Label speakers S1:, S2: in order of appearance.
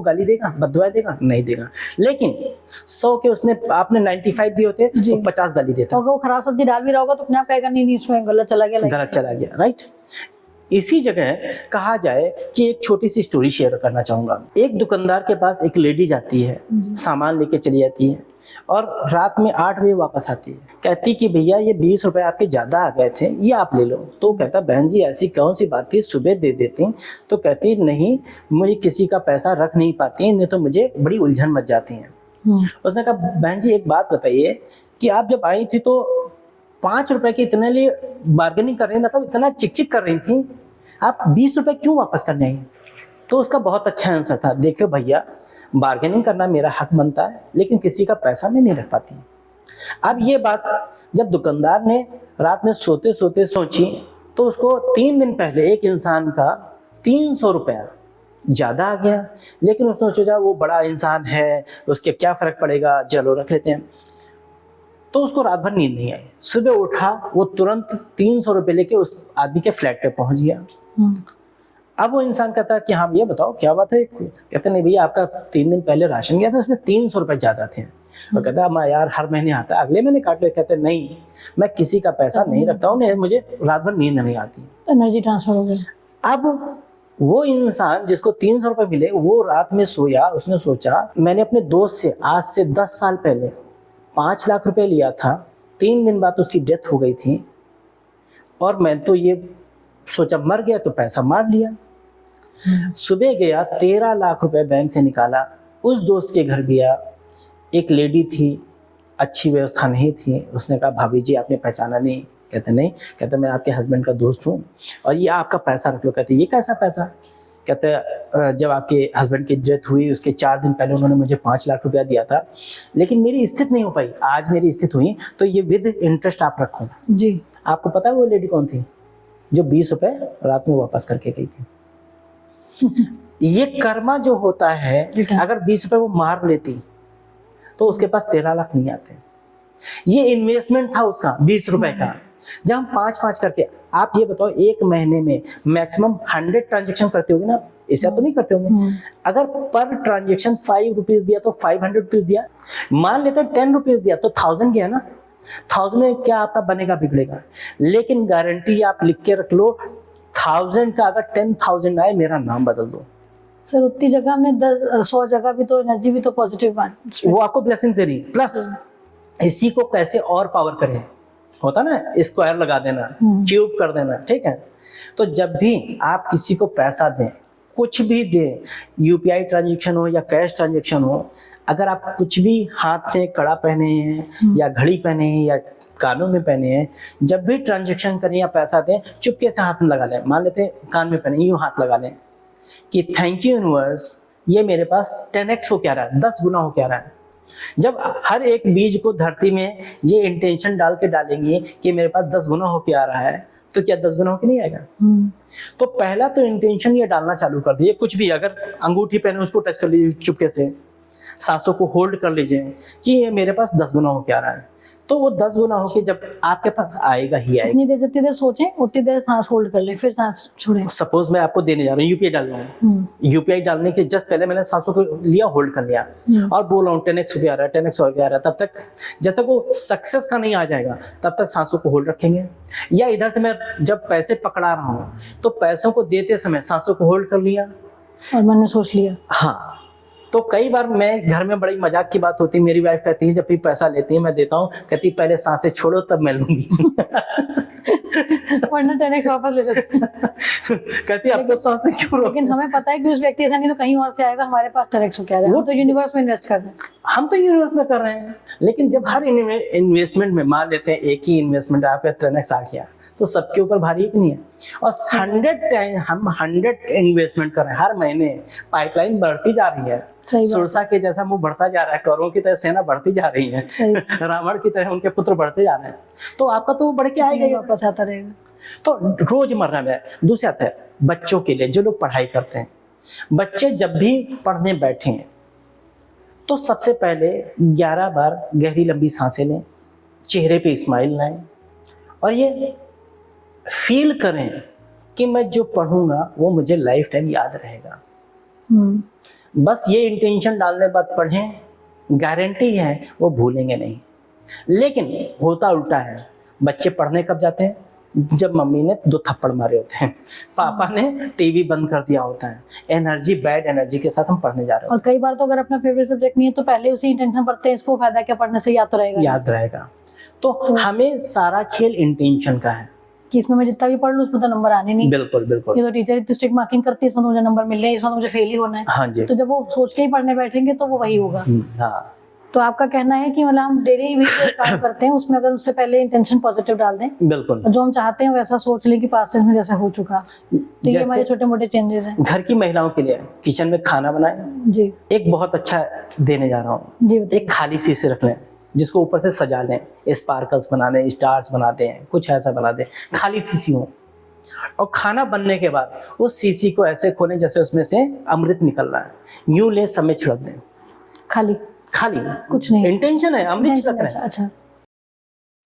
S1: गाली देगा, बददुआ देगा? नहीं देगा। लेकिन 100 के उसने आपने 95 दिए होते तो 50 गाली देता।
S2: अगर वो खराब सब्जी डाल भी रहा होगा तो अपने आप कहेगा नहीं इसमें गलत चला गया,
S1: गलत चला गया, राइट। इसी जगह कहा जाए कि एक छोटी सी स्टोरी शेयर करना चाहूंगा। एक दुकानदार के पास एक लेडी जाती है, सामान लेके चली जाती है और रात में 8 बजे वापस आती है। कहती कि भैया ये 20 रुपए आपके ज्यादा आ गए थे, ये आप ले लो। तो कहता बहन जी ऐसी कौन सी बात थी, सुबह दे देती। तो कहती नहीं, मुझे किसी का पैसा रख नहीं पाती, नहीं तो मुझे बड़ी उलझन मच जाती है। उसने कहा बहन जी एक बात बताइए कि आप जब आई थी तो 5 रुपए के इतने लिए बार्गेनिंग कर रही, मतलब इतना चिक कर रही थी, आप 20 रुपए क्यों वापस करने आई? तो उसका बहुत अच्छा आंसर था, देखो भैया बार्गेनिंग करना मेरा हक बनता है, लेकिन किसी का पैसा मैं नहीं रख पाती। अब ये बात जब दुकानदार ने रात में सोते सोते सोची तो उसको 3 दिन पहले एक इंसान का 300 रुपया ज्यादा आ गया। लेकिन उसने सोचा वो बड़ा इंसान है, उसके क्या फर्क पड़ेगा, चलो रख लेते हैं। तो उसको रात भर नींद नहीं आई। सुबह उठा, वो तुरंत 300 रुपये लेके उस आदमी के फ्लैट पे पहुंच गया। अब वो इंसान कहता है कि हाँ भैया बताओ क्या बात है? कहते नहीं भैया आपका 3 दिन पहले राशन गया था, उसमें 300 रुपये ज्यादा थे। और कहता है मैं यार हर महीने आता है, अगले महीने काट ले। कहते नहीं, मैं किसी का पैसा नहीं रखता हूँ, मुझे रात भर नींद नहीं आती।
S2: एनर्जी ट्रांसफर हो गया।
S1: अब वो इंसान जिसको 300 रुपये मिले, वो रात में सोया, उसने सोचा मैंने अपने दोस्त से आज से 10 साल पहले 5 लाख रुपए लिया था, 3 दिन बाद उसकी डेथ हो गई थी, और मैं तो ये सोचा मर गया तो पैसा मार लिया। सुबह गया, 13 लाख रुपए बैंक से निकाला, उस दोस्त के घर गया, एक लेडी थी, अच्छी व्यवस्था नहीं थी। उसने कहा भाभी जी आपने पहचाना नहीं? कहते नहीं। कहते मैं आपके हस्बैंड का दोस्त हूँ और ये आपका पैसा रख लो। कहते ये कैसा पैसा? कहते जब आपके हस्बैंड की डेथ हुई उसके 4 दिन पहले उन्होंने मुझे 5 लाख रुपया दिया था, लेकिन मेरी स्थिति नहीं हो पाई, आज मेरी स्थिति हुई तो ये विद इंटरेस्ट आप रखो
S2: जी।
S1: आपको पता है वो लेडी कौन थी? जो 20 रुपए रात में वापस करके गई थी। ये कर्मा जो होता है, अगर 20 रुपए वो मार लेती तो उसके पास 13 लाख नहीं आते। ये इन्वेस्टमेंट था उसका 20 रुपए का। जब हम 5-5 करके, आप ये बताओ एक महीने में मैक्सिमम 100 ट्रांजेक्शन करते होगे ना, इससे तो नहीं करते होंगे। अगर पर ट्रांजेक्शन 5 रुपीज दिया तो 500 रुपीज दिया, मान लेते 10 रुपीज दिया तो 1000 गया ना। 1000 में क्या आपका बनेगा बिगड़ेगा, लेकिन गारंटी आप लिख के रख लो 1000 का अगर 10,000 आए मेरा नाम बदल दो।
S2: सर उतनी जगह हमने 100 जगह भी तो एनर्जी भी तो पॉजिटिव
S1: वो आपको ब्लेसिंग दे रही। प्लस इसी को कैसे और पावर करें, होता ना स्क्वायर लगा देना, क्यूब कर देना, ठीक है। तो जब भी आप किसी को पैसा दें, कुछ भी दें, यूपीआई ट्रांजैक्शन हो या कैश ट्रांजैक्शन हो, अगर आप कुछ भी हाथ में कड़ा पहने हैं या घड़ी पहने हैं या कानों में पहने हैं, जब भी ट्रांजैक्शन करें या पैसा दें चुपके से हाथ में लगा लें। मान लेते हैं कान में पहने, यूं हाथ लगा लें कि थैंक यू यूनिवर्स, ये मेरे पास 10x हो क्या रहा है, 10 गुना हो क्या रहा है। जब हर एक बीज को धरती में ये इंटेंशन डाल के डालेंगे कि मेरे पास 10 गुना हो के आ रहा है, तो क्या 10 गुना हो के नहीं आएगा? तो पहला तो इंटेंशन ये डालना चालू कर दिए। कुछ भी अगर अंगूठी पहने उसको टच कर लीजिए चुपके से, सांसों को होल्ड कर लीजिए कि ये मेरे पास 10 गुना हो के आ रहा है, तो वो 10 गुना होके जब आपके पास आएगा ही आएगा।
S2: जितनी देर सोचें उतनी देर सांस होल्ड कर ले, फिर सांस छोड़ें।
S1: सपोज मैं आपको देने जा रहा हूँ, यूपीआई डाल रहा हूँ, यूपीआई डालने के जस्ट पहले मैंने सांसों को लिया, होल्ड कर लिया और बोल रहा हूँ 10x हो गया रहा है, 10x हो गया रहा है। तब तक जब तक वो सक्सेस का नहीं आ जाएगा तब तक सांसों को होल्ड रखेंगे। या इधर से मैं जब पैसे पकड़ा रहा हूँ तो पैसों को देते समय सांसों को होल्ड कर लिया
S2: और मन में सोच लिया।
S1: हाँ, तो कई बार मैं घर में बड़ी मजाक की बात होती है, मेरी वाइफ कहती है जब भी पैसा लेती है मैं देता हूँ, कहती पहले सांसें छोड़ो तब मैं लूंगी।
S2: वरना 10x वापस ले लेते।
S1: कहती अब तो सांसें क्यों?
S2: लेकिन हमें पता है कि उस व्यक्ति से नहीं तो कहीं और से आएगा, हमारे पास 10x हो क्या है, हम तो यूनिवर्स में इन्वेस्ट कर रहे हैं।
S1: हम तो यूनिवर्स में कर रहे हैं, लेकिन जब हर इन्वेस्टमेंट में मान लेते हैं एक ही इन्वेस्टमेंट आपका 10x आ गया तो सबके ऊपर भारी एक नहीं है। और 100 इन्वेस्टमेंट कर रहे हैं, हर महीने पाइपलाइन बढ़ती जा रही है। सुरसा के जैसा मुंह बढ़ता जा रहा है, कौरवों की तरह सेना बढ़ती जा रही है, रावण की तरह उनके पुत्र बढ़ते जा रहे हैं, तो आपका तो बढ़ के आएगा,
S2: वापस आता रहेगा।
S1: तो रोजमर्रा में। दूसरा है बच्चों के लिए, जो लोग पढ़ाई करते हैं, बच्चे जब भी पढ़ने बैठे हैं तो सबसे पहले 11 बार गहरी लंबी सांसें लें, चेहरे पे स्माइल लाएं और ये फील करें कि मैं जो पढ़ूंगा वो मुझे लाइफ टाइम याद रहेगा। बस ये इंटेंशन डालने के बाद पढ़ें, गारंटी है वो भूलेंगे नहीं। लेकिन होता उल्टा है, बच्चे पढ़ने कब जाते हैं? जब मम्मी ने 2 थप्पड़ मारे होते हैं, पापा ने टीवी बंद कर दिया होता है, एनर्जी, बैड एनर्जी के साथ हम पढ़ने जा रहे
S2: और कई बार तो अगर अपना फेवरेट सब्जेक्ट नहीं है तो पहले उसी इंटेंशन पढ़ते हैं, इसको फायदा क्या, पढ़ने से याद तो रहेगा,
S1: याद रहेगा। तो हमें सारा खेल इंटेंशन का है
S2: कि इसमें मैं जितना भी पढ़ लूँ उसमें तो नंबर आने नहीं।
S1: बिल्कुल बिल्कुल।
S2: ये तो टीचर इतनी स्ट्रिक्ट मार्किंग करती है, इसमें तो मुझे नंबर मिल रहे हैं, इसमें तो मुझे फेल ही होना है।
S1: हाँ जी।
S2: तो जब वो सोच के ही पढ़ने बैठेंगे तो वो वही होगा।
S1: हाँ,
S2: तो आपका कहना है कि मतलब हम डेली भी जो काम करते हैं उसमें अगर उससे पहले इंटेंशन पॉजिटिव डाल दें,
S1: बिल्कुल,
S2: जो हम चाहते हैं वैसा सोच लें कि पास्ट टेंस में जैसा हो चुका, तो ये हमारे छोटे मोटे चेंजेस हैं।
S1: घर की महिलाओं के लिए किचन में खाना बनाए,
S2: जी
S1: एक बहुत अच्छा देने जा रहा हूँ,
S2: जी बताइए।
S1: एक खाली शीशे रख लें जिसको ऊपर से सजा लें, स्पार्कल्स बना दें, स्टार्स बना दें, कुछ ऐसा बना दें, खाली शीशी हो। और खाना बनने के बाद उस शीशी को ऐसे खोलें जैसे उसमें से अमृत निकल रहा है, यूं ले समय छिड़क दें,
S2: खाली
S1: खाली,
S2: कुछ नहीं,
S1: इंटेंशन है अमृत छिड़क रहे
S2: अच्छा
S1: हैं।
S2: अच्छा